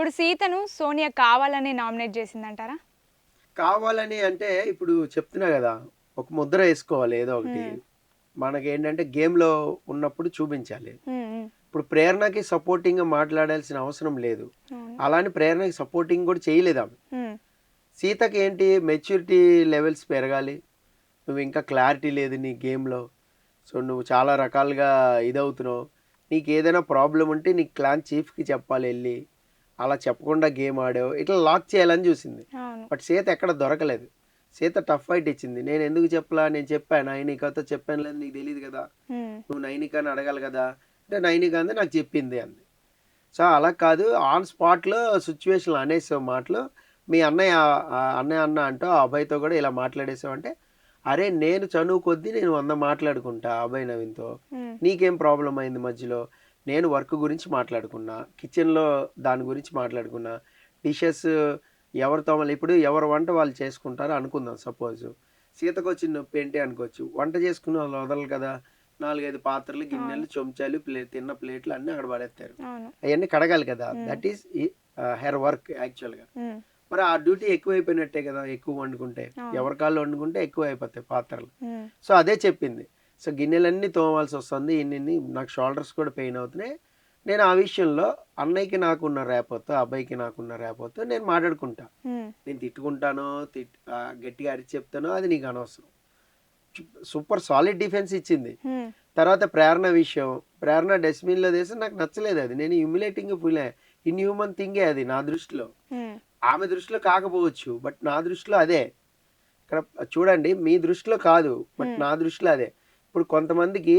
ఇప్పుడు సీతను సోనియా కావాలని నామినేట్ చేసిందంటారా? కావాలని అంటే ఇప్పుడు చెప్తున్నా కదా, ఒక ముద్ర వేసుకోవాలి ఏదో ఒకటి. హ్మ్. మనకేంటంటే గేమ్లో ఉన్నప్పుడు చూపించాలి. హ్మ్. హ్మ్. ఇప్పుడు ప్రేరణకి సపోర్టింగ్గా మాట్లాడాల్సిన అవసరం లేదు. అవును. అలాని ప్రేరణకి సపోర్టింగ్ కూడా చేయలేదు ఆమె. హ్మ్. సీతకి ఏంటి మెచ్యూరిటీ లెవెల్స్ పెరగాలి. నువ్వు ఇంకా క్లారిటీ లేదు నీ గేమ్లో. సో నువ్వు చాలా రకాలుగా ఇదవుతున్నావు. నీకు ఏదైనా ప్రాబ్లం ఉంటే నీ క్లాన్ చీఫ్కి చెప్పాలి వెళ్ళి. అలా చెప్పకుండా గేమ్ ఆడావు, ఇట్లా లాక్ చేయాలని చూసింది. అవును. బట్ సీత ఎక్కడ దొరకలేదు. సీత టఫ్ ఫైట్ ఇచ్చింది. నేను ఎందుకు చెప్పలా, నేను చెప్పాను నైనికతో చెప్పాను, లేదు నీకు తెలియదు కదా, హ్మ్. నువ్వు నైనికాని అడగాలి కదా అంటే నైనిక అంది నాకు చెప్పింది అంది. సో అలా కాదు, ఆన్ స్పాట్లో సిచ్యువేషన్లు అనేసావు మాటలు. మీ అన్నయ్య అన్నయ్య అన్న అంటూ ఆ అబ్బాయితో కూడా ఇలా మాట్లాడేసావు అంటే, అరే నేను చనువు కొద్దీ నేను 100 మాట్లాడుకుంటా అబ్బాయి నవీన్తో, హ్మ్. నీకేం ప్రాబ్లం అయింది మధ్యలో. నేను వర్క్ గురించి మాట్లాడుకున్నా, కిచెన్లో దాని గురించి మాట్లాడుకున్నా, డిషెస్ ఎవరు తోమలు, ఇప్పుడు ఎవరు వంట వాళ్ళు చేసుకుంటారో అనుకుందాం సపోజ్. సీతకు వచ్చిన నొప్పి ఏంటి అనుకోవచ్చు, వంట చేసుకుని వాళ్ళు వదలరు కదా, 4-5 పాత్రలు అవును. గిన్నెలు చెంచాలు తిన్న ప్లేట్లు అన్నీ అక్కడ పడేస్తారు. అవును. అవన్నీ కడగాలి కదా, హ్మ్. దట్ ఈస్ హెర్ వర్క్ యాక్చువల్గా. హ్మ్. మరి ఆ డ్యూటీ ఎక్కువైపోయినట్టే కదా, ఎక్కువ వండుకుంటే. అవును. ఎవరి కాళ్ళు వండుకుంటే ఎక్కువ అయిపోతాయి పాత్రలు. హ్మ్. సో అదే చెప్పింది. సో గిన్నెలన్నీ తోమాల్సి వస్తుంది, ఇన్ని నాకు షోల్డర్స్ కూడా పెయిన్ అవుతున్నాయి. నేను ఆ విషయంలో అన్నయ్యకి నాకున్న రేపోతో, అబ్బాయికి నాకున్న రేపోతో నేను మాట్లాడుకుంటా. హ్మ్. నేను తిట్టుకుంటానో గట్టిగా అరిచి చెప్తానో అది నీకు అనవసరం. సూపర్ సాలిడ్ డిఫెన్స్ ఇచ్చింది. హ్మ్. తర్వాత ప్రేరణ విషయం, ప్రేరణ డస్ట్బిన్లో వేసి నాకు నచ్చలేదు అది. నేను హ్యూమిలేటింగ్ ఫీల్ అయ్యా. ఇన్హ్యూమన్ థింగే అది నా దృష్టిలో. హ్మ్. ఆమె దృష్టిలో కాకపోవచ్చు, బట్ నా దృష్టిలో అదే. ఇక్కడ చూడండి, మీ దృష్టిలో కాదు, బట్ హ్మ్. నా దృష్టిలో అదే. ఇప్పుడు కొంతమందికి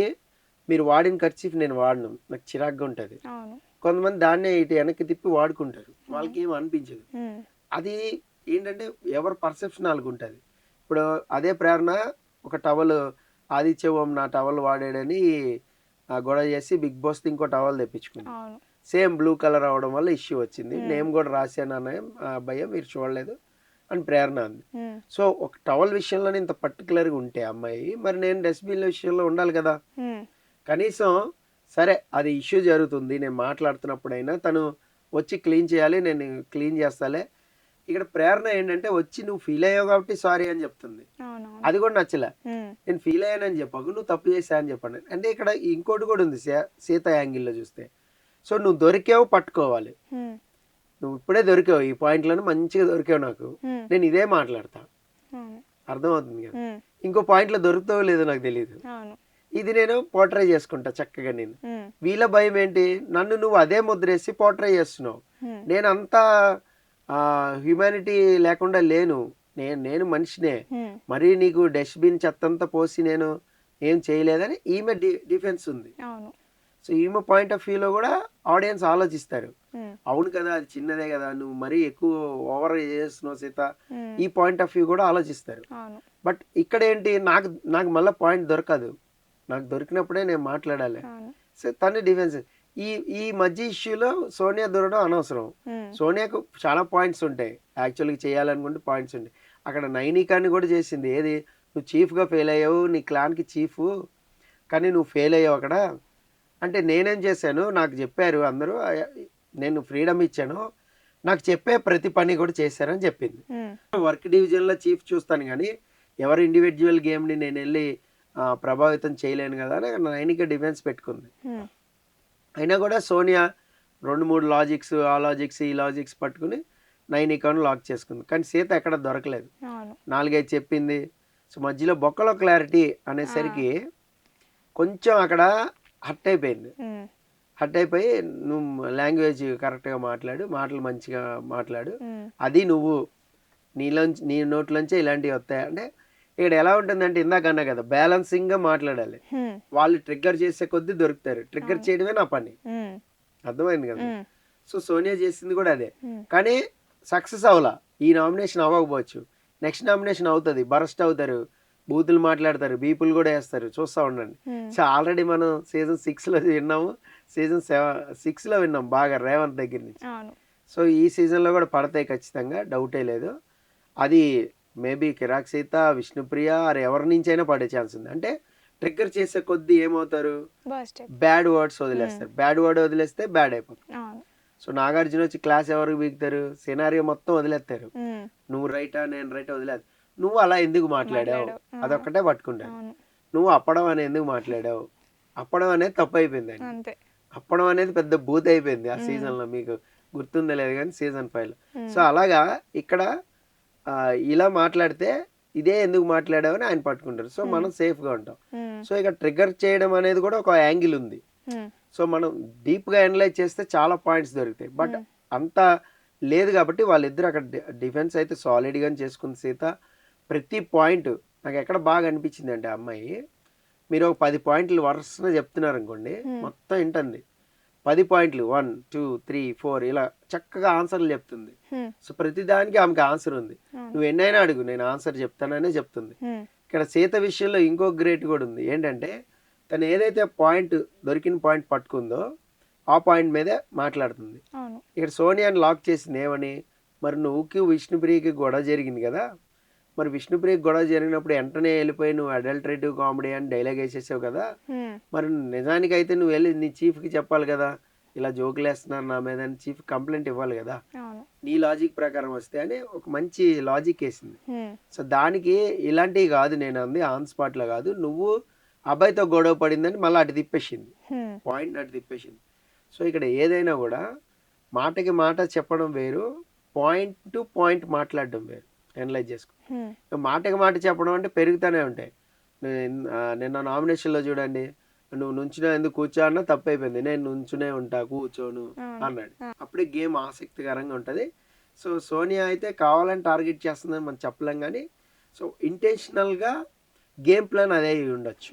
మీరు వాడిన ఖర్చీఫ్ నేను వాడను, నాకు చిరాగ్గా ఉంటుంది. అవును. కొంతమంది దాన్నే ఇటు వెనక్కి తిప్పి వాడుకుంటారు, వాళ్ళకి అవును. ఏం అనిపించదు. హ్మ్. అది ఏంటంటే ఎవరి పర్సెప్షన్ వాళ్ళకు ఉంటుంది. ఇప్పుడు అదే ప్రేరణ ఒక టవల్, ఆదిత్య ఓం నా టవల్ వాడాడని గొడవ చేసి బిగ్ బాస్తో ఇంకో టవల్ తెప్పించుకుంది. అవును. సేమ్ బ్లూ కలర్ అవడం వల్ల ఇష్యూ వచ్చింది. హ్మ్. నేమ్ కూడా రాశాను అన్నయ్య, భయ్య మీరు చూడలేదు అని ప్రేరణ అంది. హ్మ్. సో ఒక టవల్ విషయంలోనే ఇంత పర్టికులర్గా ఉంటే అమ్మాయి, మరి నేను డస్ట్బిన్ విషయంలో ఉండాలి కదా. హ్మ్. కనీసం సరే అది ఇష్యూ జరుగుతుంది, నేను మాట్లాడుతున్నప్పుడైనా తను వచ్చి క్లీన్ చేయాలి, నేను క్లీన్ చేస్తాలే. ఇక్కడ ప్రేరణ ఏంటంటే వచ్చి నువ్వు ఫీల్ అయ్యావు కాబట్టి సారీ అని చెప్తుంది. అవునవును. అది కూడా నచ్చలే. హ్మ్. నేను ఫీల్ అయ్యానని చెప్పకు, నువ్వు తప్పు చేశా అని చెప్పండి. అంటే ఇక్కడ ఇంకోటి కూడా ఉంది సీత యాంగిల్లో చూస్తే. సో నువ్వు దొరికావు, పట్టుకోవాలి. హ్మ్. నువ్వు ఇప్పుడే దొరికావు, ఈ పాయింట్లను మంచిగా దొరికావు నాకు, హ్మ్. నేను ఇదే మాట్లాడతా. అవును. అర్థమవుతుంది కదా. హ్మ్. ఇంకో పాయింట్లో దొరుకుతావో లేదో నాకు తెలియదు. అవును. ఇది నేను పోర్ట్రే చేసుకుంటా చక్కగా నేను. హ్మ్. వీళ్ళ భయం ఏంటి, నన్ను నువ్వు అదే ముద్రేసి పోర్ట్రే చేస్తున్నావు. హ్మ్. నేను అంతా హ్యుమానిటీ లేకుండా లేను, నేను మనిషినే. హ్మ్. మరీ నీకు డస్ట్బిన్ చెత్తంతా పోసి నేను ఏం చేయలేదని ఈమె డిఫెన్స్ ఉంది. అవును. సో ఈమె పాయింట్ ఆఫ్ వ్యూలో కూడా ఆడియన్స్ ఆలోచిస్తారు. హ్మ్. అవును కదా, అది చిన్నదే కదా, నువ్వు మరీ ఎక్కువ ఓవర్ చేస్తున్నావు సీత, హ్మ్. ఈ పాయింట్ ఆఫ్ వ్యూ కూడా ఆలోచిస్తారు. అవును. బట్ ఇక్కడ ఏంటి, నాకు నాకు మళ్ళీ పాయింట్ దొరకదు. నాకు దొరికినప్పుడే నేను మాట్లాడాలి. అవును. సో తన డిఫెన్స్. ఈ ఈ మధ్య ఇష్యూలో సోనియా దొరకడం అనవసరం. హ్మ్. సోనియాకు చాలా పాయింట్స్ ఉంటాయి, యాక్చువల్గా చేయాలనుకుంటే పాయింట్స్ ఉంటాయి. అక్కడ నైనికాని కూడా చేసింది ఏది, నువ్వు చీఫ్గా ఫెయిల్ అయ్యావు, నీ క్లాన్కి చీఫ్, కానీ నువ్వు ఫెయిల్ అయ్యావు అక్కడ. అంటే నేనేం చేశాను, నాకు చెప్పారు అందరూ, నేను ఫ్రీడమ్ ఇచ్చాను, నాకు చెప్పే ప్రతి పని కూడా చేశారని చెప్పింది. హ్మ్. వర్క్ డివిజన్లో చీఫ్ చూస్తాను కానీ ఎవరి ఇండివిజువల్ గేమ్ని నేను వెళ్ళి ప్రభావితం చేయలేను కదా అని నైనిక డిఫెన్స్ పెట్టుకుంది. హ్మ్. అయినా కూడా సోనియా 2-3 లాజిక్స్, ఆ లాజిక్స్ ఈ లాజిక్స్ పట్టుకుని నైనికాను లాక్ చేసుకుంది. కానీ సీత ఎక్కడ దొరకలేదు. అవును. 4-5 చెప్పింది. సో మధ్యలో బొక్కలో క్లారిటీ ఆ! అనేసరికి కొంచెం అక్కడ హర్ట్ అయిపోయింది. హ్మ్. హర్ట్ అయిపోయి నువ్వు లాంగ్వేజ్ కరెక్ట్గా మాట్లాడు, మాటలు మంచిగా మాట్లాడు, హ్మ్. అది నువ్వు నీ నోట్లోంచే ఇలాంటివి వస్తాయి అంటే. ఇక్కడ ఎలా ఉంటుందంటే ఇందాక అన్నా కదా, బ్యాలెన్సింగ్గా మాట్లాడాలి. హ్మ్. వాళ్ళు ట్రిగ్గర్ చేసే కొద్దీ దొరుకుతారు, ట్రిగ్గర్ అవును. చేయడమే నా పని. హ్మ్. అర్థమైంది కదా. హ్మ్. సో సోనియా చేసింది కూడా అదే. హ్మ్. కానీ సక్సెస్ అవ్వలా. ఈ నామినేషన్ అవ్వకపోవచ్చు, నెక్స్ట్ నామినేషన్ అవుతుంది, బరస్ట్ అవుతారు, బూతులు మాట్లాడతారు, బీపులు కూడా వేస్తారు, చూస్తూ ఉండండి. హ్మ్. సో ఆల్రెడీ మనం సీజన్ 6లో విన్నాము, సీజన్ 6లో విన్నాం బాగా రేవంత్ దగ్గర నుంచి. అవును. సో ఈ సీజన్లో కూడా పడతాయి ఖచ్చితంగా, డౌటే లేదు. అది maybe Kirik Sita, Vishnupriya are ఎవరి నుంచైనా పడే ఛాన్స్ ఉంది. అంటే ట్రిగ్గర్ చేసే కొద్దీ ఏమవుతారు, బస్ట్ అయిపోయింది. బ్యాడ్ వర్డ్స్ హ్మ్. వదిలేస్తారు. బ్యాడ్ వర్డ్ వదిలేస్తే బ్యాడ్ అయిపోతుంది. అవును. సో నాగార్జున వచ్చి క్లాస్ ఎవరికి బీగుతారు, సినారియో మొత్తం వదిలేస్తారు, ఉమ్, నువ్వు రైటా నేను రైటా వదిలేదు. నువ్వు అలా ఎందుకు మాట్లాడావు మాట్లాడావు. అదొక్కటే పట్టుకుంటాను. అవును. నువ్వు అప్పడం అని ఎందుకు మాట్లాడావు, అప్పడం అనేది తప్పు అయిపోయిందండి. అంతే. అప్పడం అనేది పెద్ద బూత్ అయిపోయింది ఆ ఉమ్, సీజన్లో, మీకు గుర్తుందో లేదు కానీ సీజన్ 5లో. సో ఉమ్, అలాగా ఇక్కడ ఇలా మాట్లాడితే ఇదే ఎందుకు మాట్లాడావు అని ఆయన పట్టుకుంటారు. సో మనం సేఫ్గా ఉంటాం. ఉమ్, సో ఇక ట్రిగ్గర్ చేయడం అనేది కూడా ఒక యాంగిల్ ఉంది. ఉమ్, సో మనం డీప్గా అనలైజ్ చేస్తే చాలా పాయింట్స్ దొరుకుతాయి. బట్ ఉమ్, అంత లేదు కాబట్టి వాళ్ళిద్దరు అక్కడ డిఫెన్స్ అయితే సాలిడ్గానే చేసుకుంది సీత. ప్రతి పాయింట్ నాకు ఎక్కడ బాగా అనిపించింది అంటే అమ్మాయి, మీరు ఒక 10 పాయింట్లు వరుసగా చెప్తున్నారు అనుకోండి, మొత్తం వింటుంది. 10 పాయింట్లు 1 2 3 4 ఇలా చక్కగా ఆన్సర్లు చెప్తుంది. ఉమ్, సో ప్రతిదానికి ఆమెకి ఆన్సర్ ఉంది. అవును. నువ్వు ఎన్నైనా అడుగు నేను ఆన్సర్ చెప్తాననే చెప్తుంది. ఉమ్, ఇక్కడ సీత విషయంలో ఇంకో గ్రేట్ కూడా ఉంది. ఏంటంటే తను ఏదైతే పాయింట్ దొరికిన పాయింట్ పట్టుకుందో ఆ పాయింట్ మీదే మాట్లాడుతుంది. అవును. ఇక్కడ సోనియాని లాక్ చేసింది ఏమని, మరి నువ్వుకి విష్ణుప్రియకి గొడవ జరిగింది కదా, మరి విష్ణుప్రియకి గొడవ జరిగినప్పుడు వెంటనే వెళ్ళిపోయి నువ్వు అడల్టరేటివ్ కామెడీ అని డైలాగ్ వేసేసావు కదా, ఉమ్, మరి నిజానికైతే నువ్వు వెళ్ళి నీ చీఫ్కి చెప్పాలి కదా, ఇలా జోకులు వేస్తున్నారు నా మీద అని చీఫ్ కంప్లైంట్ ఇవ్వాలి కదా, అవును. నీ లాజిక్ ప్రకారం వస్తే అని ఒక మంచి లాజిక్ వేసింది. ఉమ్, సో దానికి ఇలాంటివి కాదు నేను అంది, ఆన్ స్పాట్లో కాదు, నువ్వు అబ్బాయితో గొడవ పడిందని మళ్ళీ అటు తిప్పేసింది, ఉమ్, పాయింట్ అటు తిప్పేసింది. సో ఇక్కడ ఏదైనా కూడా మాటకి మాట చెప్పడం వేరు, పాయింట్ టు పాయింట్ మాట్లాడడం వేరు. అనలైజ్ చేసుకో. ఉమ్, మాటకి మాట చెప్పడం అంటే పెరుగుతూనే ఉంటాయి. నిన్న నామినేషన్లో చూడండి, నువ్వు నుంచునే ఎందుకు కూర్చో అన్నా తప్పు అయిపోయింది, నేను నుంచునే ఉంటా కూర్చోను అన్నాడు. అప్పుడే గేమ్ ఆసక్తికరంగా ఉంటుంది. సో సోనియా అయితే కావాలని టార్గెట్ చేస్తుందని మనం చెప్పలేం, కానీ సో ఇంటెన్షనల్గా గేమ్ ప్లాన్ అదే అయి ఉండొచ్చు.